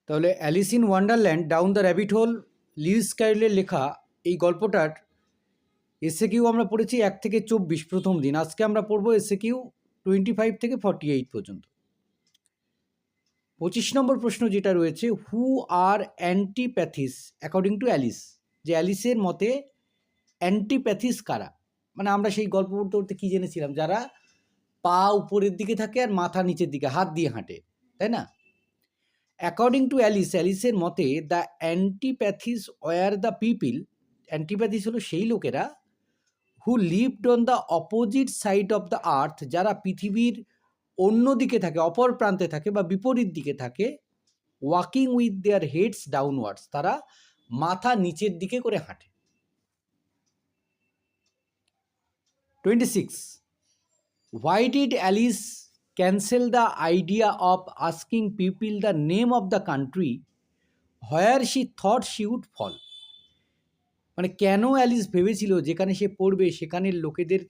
তাহলে Alice in Wonderland down the rabbit hole Lewis ক্যারলের লেখা এই গল্পটার এসএকিউ আমরা পড়েছি 1 থেকে 24 প্রথম দিন। আজকে আমরা পড়বো এসএকিউ 25 থেকে 48 পর্যন্ত। 25 নম্বর প্রশ্ন যেটা রয়েছে, হু আর অ্যান্টিপ্যাথিস অ্যাকর্ডিং টু অ্যালিস, যে অ্যালিসের মতে অ্যান্টিপ্যাথিস কারা? মানে আমরা সেই গল্প পড়তে পড়তে কী জেনেছিলাম, যারা পা উপরের দিকে থাকে আর মাথা নিচের দিকে হাত দিয়ে হাঁটে, তাই না? অ্যাকর্ডিং টু অ্যালিস, অ্যালিসের মতে দ্য অ্যান্টিপ্যাথিস ওয়ার দ্য পিপিল, অ্যান্টিপ্যাথিস হলো সেই লোকেরা who lived on the opposite side of the earth, যারা পৃথিবীর অন্য দিকে থাকে, অপর প্রান্তে থাকে বা বিপরীত দিকে থাকে, walking with their heads downwards, তারা মাথা নিচের দিকে করে হাঁটে। 26. Why did Alice cancel the idea of asking people the name of the country where she thought she would fall? মানে কেন অ্যালিস ভেবেছিল যেখানে সে পড়বে সেখানের লোকেদের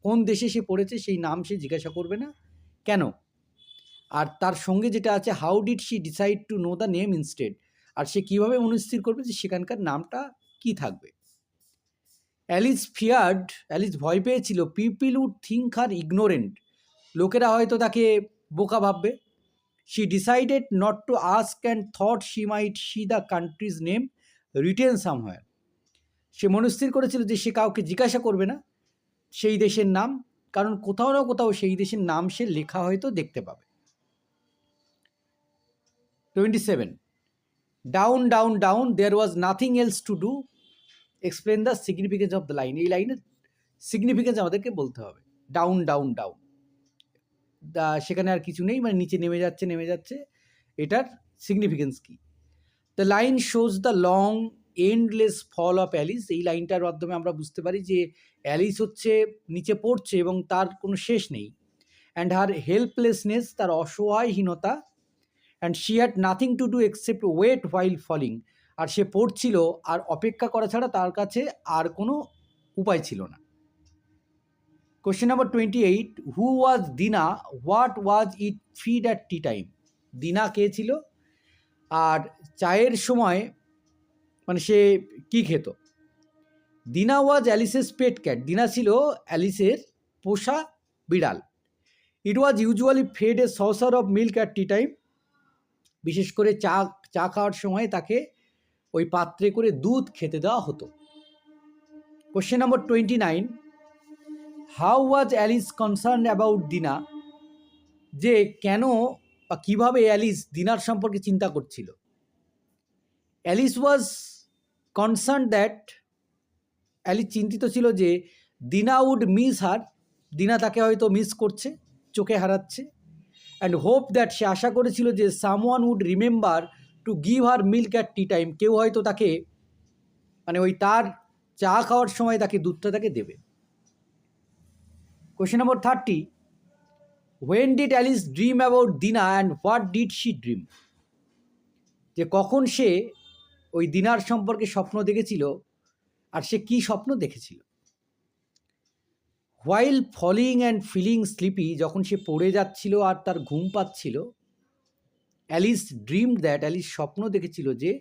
কোন দেশে সে পড়েছে সেই নাম সে জিজ্ঞাসা করবে না, কেন? আর তার সঙ্গে যেটা আছে, how did she decide to know the name instead, আর সে কীভাবে মনস্থির করবে যে সেখানকার নামটা কি থাকবে? অ্যালিস ভয় পেয়েছিল people would think her ignorant, লোকেরা হয়তো তাকে বোকা ভাববে। She decided not to ask and thought she might see the country's name written somewhere, সে মনস্থির করেছিল যে সে কাউকে জিজ্ঞাসা করবে না সেই দেশের নাম, কারণ কোথাও না কোথাও সেই দেশের নাম সে লেখা হয়তো দেখতে পাবে। 27. Down down down there was nothing else to do, explain the significance of the line, এই লাইনের সিগনিফিকেন্স আমাদেরকে বলতে হবে। ডাউন ডাউন ডাউন, সেখানে আর কিছু নেই, মানে নিচে নেমে যাচ্ছে, এটার সিগনিফিকেন্স কি? The line shows the long endless fall of Alice, এই লাইনটার মাধ্যমে আমরা বুঝতে পারি যে অ্যালিস হচ্ছে নিচে পড়ছে এবং তার কোনো শেষ নেই। অ্যান্ড হার হেল্পলেসনেস, তার অসহায়হীনতা। And she had nothing to do except wait while falling, আর সে পড়ছিল আর অপেক্ষা করা ছাড়া তার কাছে আর কোনো উপায় ছিল না। কোশ্চেন নাম্বার 28, হু ওয়াজ দিনা, what was it feed at tea time, দিনা কে ছিল আর চায়ের সময় মানে সে কি খেত? দিনা ওয়াজ অ্যালিসেস পেট ক্যাট, দিনা ছিল অ্যালিসের পোষা বিড়াল। It was usually fed a saucer of milk at tea time, বিশেষ করে চা খাওয়ার সময় তাকে ওই পাত্রে করে দুধ খেতে দেওয়া হতো। Question number 29, how was Alice concern about দিনা, যে কেন বা কীভাবে অ্যালিস দিনার সম্পর্কে চিন্তা করছিল? Alice was concern that, Alice চিন্তিত ছিল যে দিনা উড মিস হার, দিনা তাকে হয়তো মিস করছে, চোখে হারাচ্ছে। অ্যান্ড হোপ দ্যাট, সে আশা করেছিল যে someone would remember to give her milk at tea time, কেউ হয়তো তাকে মানে ওই তার চা খাওয়ার সময় তাকে দুধটা তাকে দেবে। Question number 30, when did Alice dream about Dinah and what did she dream, যে কখন সে ওই দিনার সম্পর্কে স্বপ্ন দেখেছিল আর সে কি স্বপ্ন দেখেছিল? While falling and feeling sleepy, যখন সে পড়ে যাচ্ছিল আর তার ঘুম পাচ্ছিল, অ্যালিস ড্রিম দ্যাট, অ্যালিস স্বপ্ন দেখেছিল যে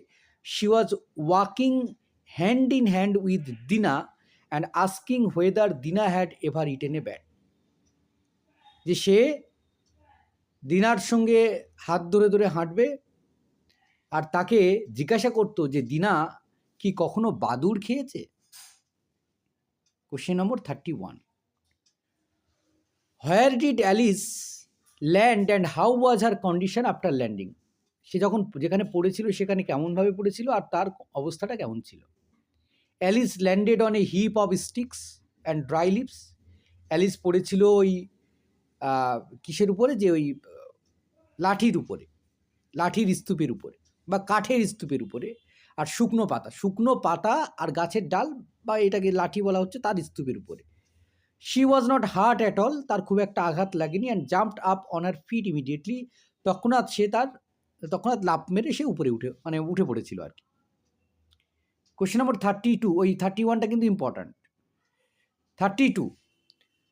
she was walking hand in hand with দিনা অ্যান্ড আস্কিং হোয়েদার দিনা had ever eaten A bat, যে সে দিনার সঙ্গে হাত ধরে ধরে হাঁটবে আর তাকে জিজ্ঞাসা করতো যে দিনা কি কখনো বাদুড় খেয়েছে। Question number 31, where did Alice land and how was her condition after landing, সে যখন যেখানে পড়েছিল সেখানে কেমনভাবে পড়েছিল আর তার অবস্থাটা কেমন ছিল? Alice landed on a heap of sticks and dry leaves, Alice পড়েছিল ওই কিসের উপরে, যে ওই লাঠির উপরে, লাঠির স্তূপের উপরে বা কাঠের স্তূপের উপরে, আর শুকনো পাতা আর গাছের ডাল বা এটাকে লাঠি বলা হচ্ছে তার স্তূপের উপরে। She was not hurt at all, তার খুব একটা আঘাত লাগেনি। And jumped up on her feet immediately, তৎক্ষণাৎ লাফ মেরে সে উঠে পড়েছিল আর কি। কোশ্চেন নম্বর 32, ওই 31টা কিন্তু important. 32,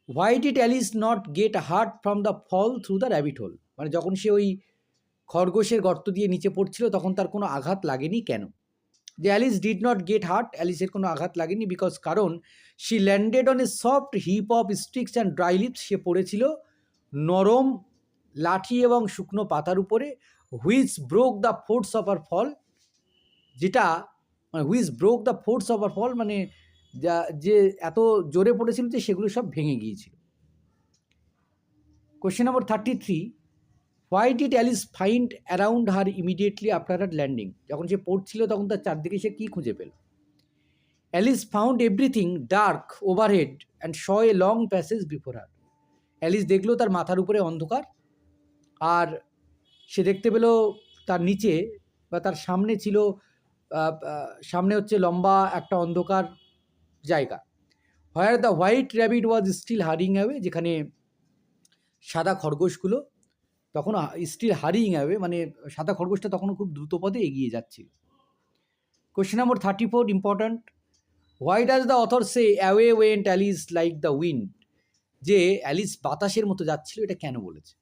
why did Alice not get hurt from the fall through the rabbit hole, মানে যখন সে ওই খরগোশের গর্ত দিয়ে নিচে পড়ছিল তখন তার কোনো আঘাত লাগেনি কেন? যে Alice did not get hurt, অ্যালিসের কোনো আঘাত লাগেনি বিকজ কারণ she landed on a soft heap of sticks and dry leaves, সে পড়েছিল নরম লাঠি এবং শুকনো পাতার উপরে, which broke the force of her fall, যেটা মানে which broke the force of her fall মানে যে এত জোরে পড়েছিল যে সেগুলো সব ভেঙে গিয়েছিল। Question number 33, why did Alice find around her immediately after her landing, যখন সে পড়ছিল তখন তার চারদিকে সে কী খুঁজে পেল? Alice found everything dark overhead and saw a long passage before her, Alice দেখলো তার মাথার উপরে অন্ধকার আর সে দেখতে পেল তার নিচে বা তার সামনে ছিল সামনে হচ্ছে লম্বা একটা অন্ধকার জায়গা। Where the white rabbit was still hurrying away, যেখানে সাদা খরগোশগুলো তখন স্টিল হারিং অ্যাওয়ে মানে সাদা খরগোশটা তখনও খুব দ্রুত পদে এগিয়ে যাচ্ছিল। Question number 34 important, why does the author say away went Alice like the wind, যে অ্যালিস বাতাসের মতো যাচ্ছিল এটা কেন বলেছে?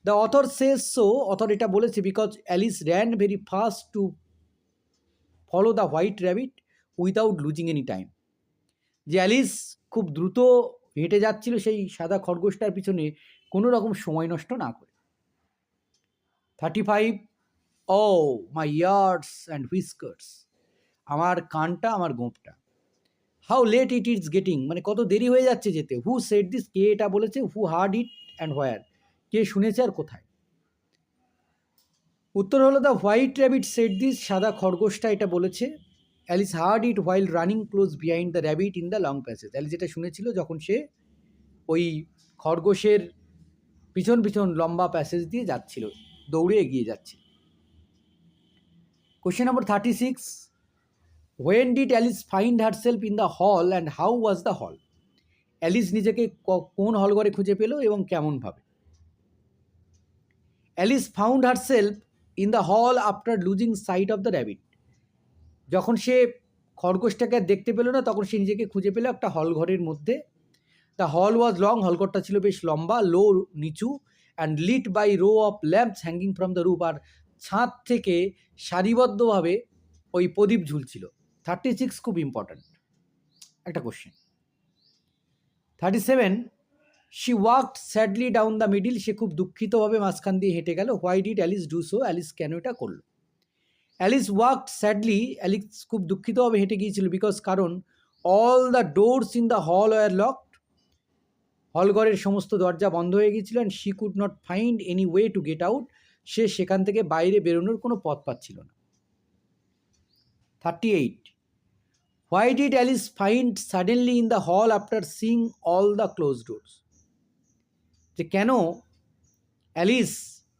The author Sage so, author এটা বলেছে because Alice ran very fast to follow the white rabbit without losing any time, যে অ্যালিস খুব দ্রুত হেঁটে যাচ্ছিল সেই সাদা খরগোশটার পিছনে কোনো রকম সময় নষ্ট না করে। 35, oh my ears and whiskers, আমার কানটা আমার গোঁপটা। How late it it's getting, মানে কত দেরি হয়ে যাচ্ছে যেতে। হু সেড দিস, কে এটা বলেছে। হু হার্ড ইট অ্যান্ড হোয়ার, কে শুনেছে আর কোথায়। উত্তর হলো the white rabbit said this, সাদা খরগোশটা এটা বলেছে। Alice hard it while running close behind the rabbit in the long passage, Alice এটা শুনেছিল যখন সে ওই খরগোশের পিছন পিছন লম্বা প্যাসেজ দিয়ে যাচ্ছিল, দৌড়ে এগিয়ে যাচ্ছিল। Question number 36, when did Alice find herself in the hall and how was the hall, Alice নিজেকে কোন হলঘরে খুঁজে পেল এবং কেমনভাবে? Alice found herself in the hall after losing sight of the rabbit, যখন সে খরগোশটাকে দেখতে পেল না তখন সে নিজেকে খুঁজে পেল একটা হলঘরের মধ্যে। দ্য হল ওয়াজ লং, হলঘরটা ছিল বেশ লম্বা, লো নিচু, and lit by row of lamps hanging from the roof, আর ছাদ থেকে সারিবদ্ধভাবে ওই প্রদীপ ঝুলছিল। 36 খুব ইম্পর্ট্যান্ট একটা question. 37, she walked sadly down the middle, সে খুব দুঃখিতভাবে মাঝখান দিয়ে হেঁটে গেল। Why did Alice do so, অ্যালিস কেন এটা করলো? অ্যালিস ওয়াকড স্যাডলি, অ্যালিস খুব দুঃখিতভাবে হেঁটে গিয়েছিল বিকজ কারণ all the doors in the hall were locked, হলঘরের সমস্ত দরজা বন্ধ হয়ে গিয়েছিল। And she could not find any way to get out, সে সেখান থেকে বাইরে বেরোনোর কোনো পথ পাচ্ছিল না। 38, why did Alice find suddenly in the hall after seeing all the close doors, যে কেন অ্যালিস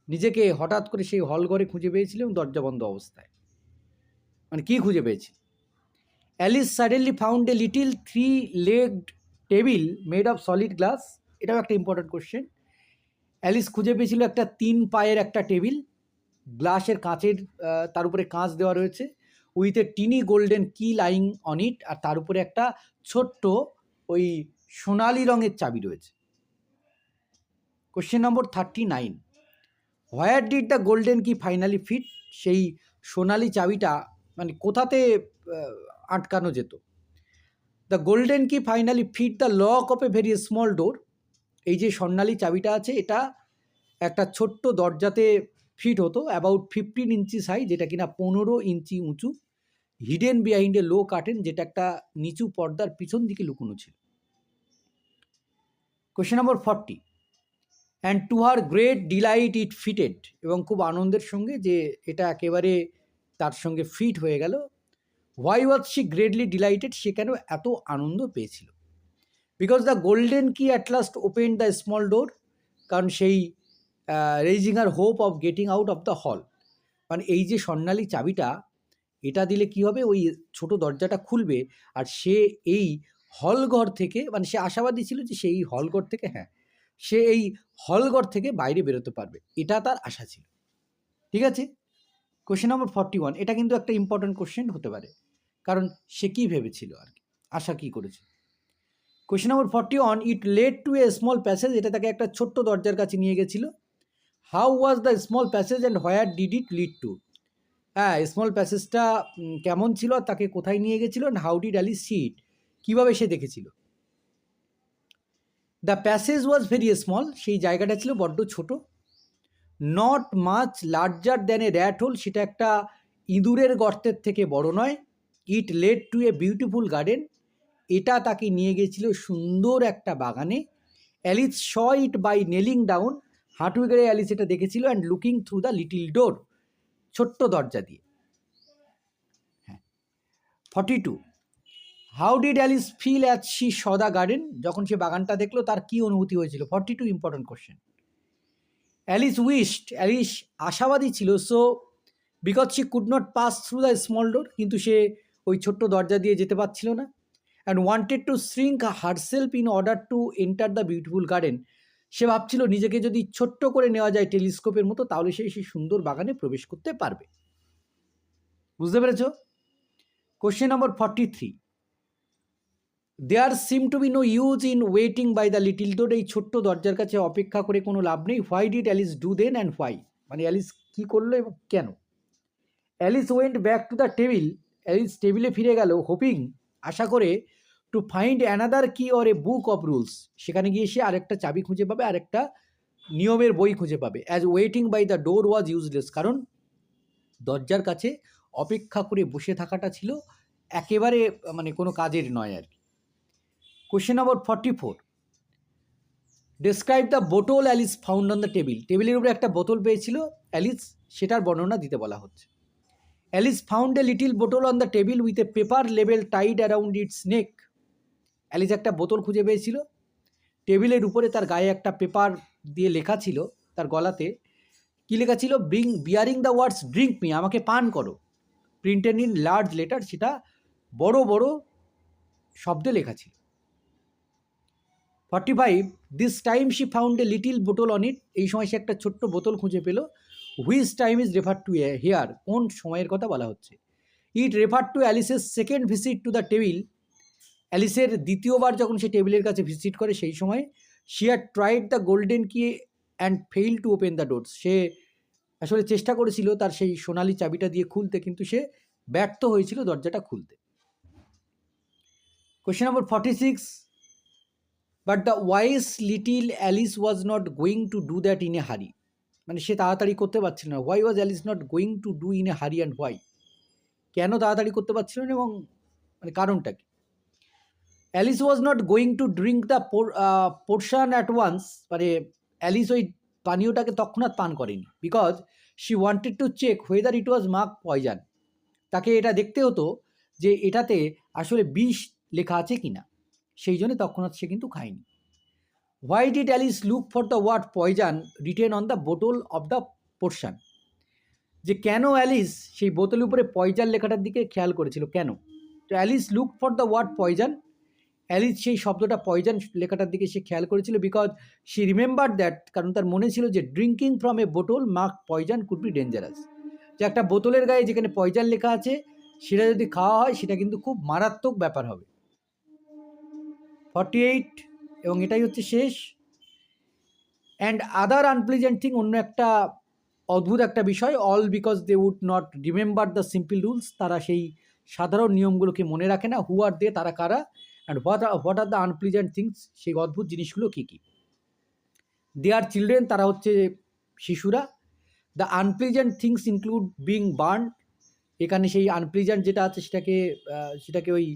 নিজেকে হঠাৎ করে সেই হলঘরে খুঁজে পেয়েছিল এবং দরজা বন্ধ অবস্থায়, মানে কী খুঁজে পেয়েছিল? Alice suddenly found a little 3-legged table made of solid glass, এটাও একটা ইম্পর্ট্যান্ট কোশ্চেন। অ্যালিস খুঁজে পেয়েছিল একটা 3 পায়ের একটা টেবিল, গ্লাসের কাঁচের তার উপরে কাঁচ দেওয়া রয়েছে, with a tiny golden key lying on it, আর তার উপরে একটা ছোট্ট ওই সোনালি রঙের চাবি রয়েছে। Question number 39, where did the golden key finally fit, সেই সোনালি চাবিটা মানে কোথাতে আটকানো যেত? The golden key finally fit the lock of a very small door, এই যে স্বর্ণালী চাবিটা আছে এটা একটা ছোট্ট দরজাতে ফিট হতো, অ্যাবাউট 15 ইঞ্চি সাইজ, যেটা কিনা 15 ইঞ্চি উঁচু, hidden behind a low curtain, যেটা একটা নিচু পর্দার পিছন দিকে লুকোনো ছিল। Question number 40, and to her great delight it fitted, এবং খুব আনন্দের সঙ্গে যে এটা একেবারে তার সঙ্গে ফিট হয়ে গেল। Why was she greatly delighted, সে কেন এত আনন্দ পেয়েছিল? Because the golden key at last open the small door, কারণ সেই raising her hope of getting out of the hall, মানে এই যে স্বর্ণালী চাবিটা এটা দিলে কি হবে, ওই ছোট দরজাটা খুলবে আর সে এই হলঘর থেকে, মানে সে আশাবাদী ছিল যে সেই হলঘর থেকে, হ্যাঁ সে এই হলঘর থেকে বাইরে বেরোতে পারবে, এটা তার আশা ছিল। ঠিক আছে, কোশ্চেন নম্বর 41, এটা কিন্তু একটা ইম্পর্ট্যান্ট কোশ্চেন হতে পারে, কারণ সে কী ভেবেছিল আর কি, আশা কী করেছে। Question number 41, it led to a small passage, এটা তাকে একটা ছোট্ট দরজার কাছে নিয়ে গেছিল। How was the small passage and where did it lead to? হ্যাঁ, স্মল প্যাসেজটা কেমন ছিল, তাকে কোথায় নিয়ে গেছিল, and how did Alice see it, কীভাবে সে দেখেছিল। The passage was very small, সেই জায়গাটা ছিল বড্ড ছোট। Not much larger than a rat hole, সেটা একটা ইঁদুরের গর্তের থেকে বড় নয়। It led to a beautiful garden, এটা তাকে নিয়ে গেছিল সুন্দর একটা বাগানে। Alice saw it by kneeling down, হাঁটু গেড়ে অ্যালিস এটা দেখেছিল, and looking through the little door, ছোট্ট দরজা দিয়ে। হ্যাঁ। 42, how did Alice feel as she saw the garden, যখন সে বাগানটা দেখলো তার কী অনুভূতি হয়েছিল। 42 important question. Alice wished, Alice আশাবাদী ছিল, so because she could not pass through the small door, কিন্তু সে ওই ছোট্ট দরজা দিয়ে যেতে পারছিল না। And wanted to shrink herself in order to enter the beautiful garden, সে ভাবছিল নিজেকে যদি ছোট্ট করে নেওয়া যায় টেলিস্কোপের মতো, তাহলে সে সেই সুন্দর বাগানে প্রবেশ করতে পারবে। বুঝতে পেরেছ? Question number 43, there seem to be no use in waiting by the little door, এই ছোট্ট দরজার কাছে অপেক্ষা করে কোনো লাভ নেই। Why did Alice do then and why, মানে অ্যালিস কী করলো এবং কেন। Alice went back to the table, Alice টেবিলে ফিরে গেল, হোপিং, আশা করে, to find another key or a book of rules, সেখানে গিয়ে সে আরেকটা চাবি খুঁজে পাবে, আরেকটা নিয়মের বই খুঁজে পাবে। As waiting by the door was useless, কারণ দরজার কাছে অপেক্ষা করে বসে থাকাটা ছিল একেবারে মানে কোনো কাজের নয় আর কি। কোশ্চেন নম্বর 44, ডেসক্রাইব দ্য বোতল Alice found on the table, টেবিলের উপরে একটা বোতল পেয়েছিল অ্যালিস, সেটার বর্ণনা দিতে বলা হচ্ছে। অ্যালিস ফাউন্ড এ লিটিল বোতল on the table with a paper label tied around its neck, Alice একটা বোতল খুঁজে পেয়েছিল, টেবিলের উপরে তার গায়ে একটা পেপার দিয়ে লেখা ছিল, তার গলাতে কী লেখা ছিল, bearing the words drink me, আমাকে পান করো, প্রিন্টেড ইন লার্জ লেটার, সেটা বড় বড় শব্দে লেখা ছিল। 45, this time she found a little বোতল অন ইট, এই সময় সে একটা ছোট্ট বোতল খুঁজে পেল। Which time is refer to here, কোন সময়ের কথা বলা হচ্ছে। ইট রেফার টু অ্যালিসের second visit to the table, অ্যালিসের দ্বিতীয়বার যখন সে টেবিলের কাছে ভিজিট করে সেই সময়। She had tried the golden key and fail to open the doors, সে আসলে চেষ্টা করেছিল তার সেই সোনালি চাবিটা দিয়ে খুলতে, কিন্তু সে ব্যর্থ হয়েছিল দরজাটা খুলতে। Question number 46, but the wise little Alice was not going to do that in a হারি, মানে সে তাড়াতাড়ি করতে পারছিল না। Why was Alice not going to do in a হারি অ্যান্ড হোয়াই, কেন তাড়াতাড়ি করতে পারছিল না এবং মানে কারণটা কি। Alice was not going to drink the potion at once, মানে অ্যালিস ওই পানীয়টাকে তৎক্ষণাৎ পান করেনি। Because she wanted to check whether it was mark poison, তাকে এটা দেখতে হতো যে এটাতে আসলে বিষ লেখা আছে কি না, সেই জন্য তৎক্ষণাৎ সে কিন্তু খায়নি। Why did Alice look for the word poison written on the bottle of the potion, যে কেন অ্যালিস সেই বোতলের উপরে পয়জন লেখাটার দিকে খেয়াল করেছিল, কেন। তো Alice look for the word poison, Alice সেই শব্দটা পয়জন লেখাটার দিকে সে খেয়াল করেছিল। বিকজ শি রিমেম্বার দ্যাট, কারণ তার মনে ছিল যে ড্রিঙ্কিং ফ্রম এ বোতল mark poison could be dangerous, যে একটা বোতলের গায়ে যেখানে পয়জন লেখা আছে সেটা যদি খাওয়া হয় সেটা কিন্তু খুব মারাত্মক ব্যাপার হবে। 48, এবং এটাই হচ্ছে শেষ। অ্যান্ড আদার আনপ্লেজেন্ট থিং, অন্য একটা অদ্ভুত একটা বিষয়, all because they would not remember the simple rules, তারা সেই সাধারণ নিয়মগুলোকে মনে রাখে না। হু আর দে, তারা কারা, and what are the unpleasant things, সেই অদ্ভুত জিনিসগুলো কী কী। দে আর চিলড্রেন, তারা হচ্ছে শিশুরা। The unpleasant things include being burn, এখানে সেই আনপ্লেজেন্ট যেটা আছে সেটাকে ওই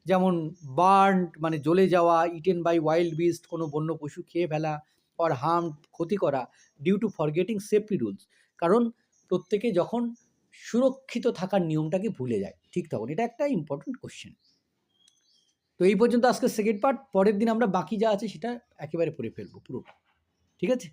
যেমন বার্ন মানে জ্বলে যাওয়া, ইটেন বাই ওয়াইল্ড বিস্ট, কোনো বন্য পশু খেয়ে ফেলা, অর হার্ম ক্ষতি করা, due to forgetting safety rules, কারণ প্রত্যেকে যখন সুরক্ষিত থাকার নিয়মটাকে ভুলে যায় ঠিক তখন। এটা একটা ইম্পর্টেন্ট কোশ্চেন। তো এই পর্যন্ত আজকে সেকেন্ড পার্ট, পরের দিন আমরা বাকি যা আছে সেটা একেবারে পড়ে ফেলবো পুরো, ঠিক আছে।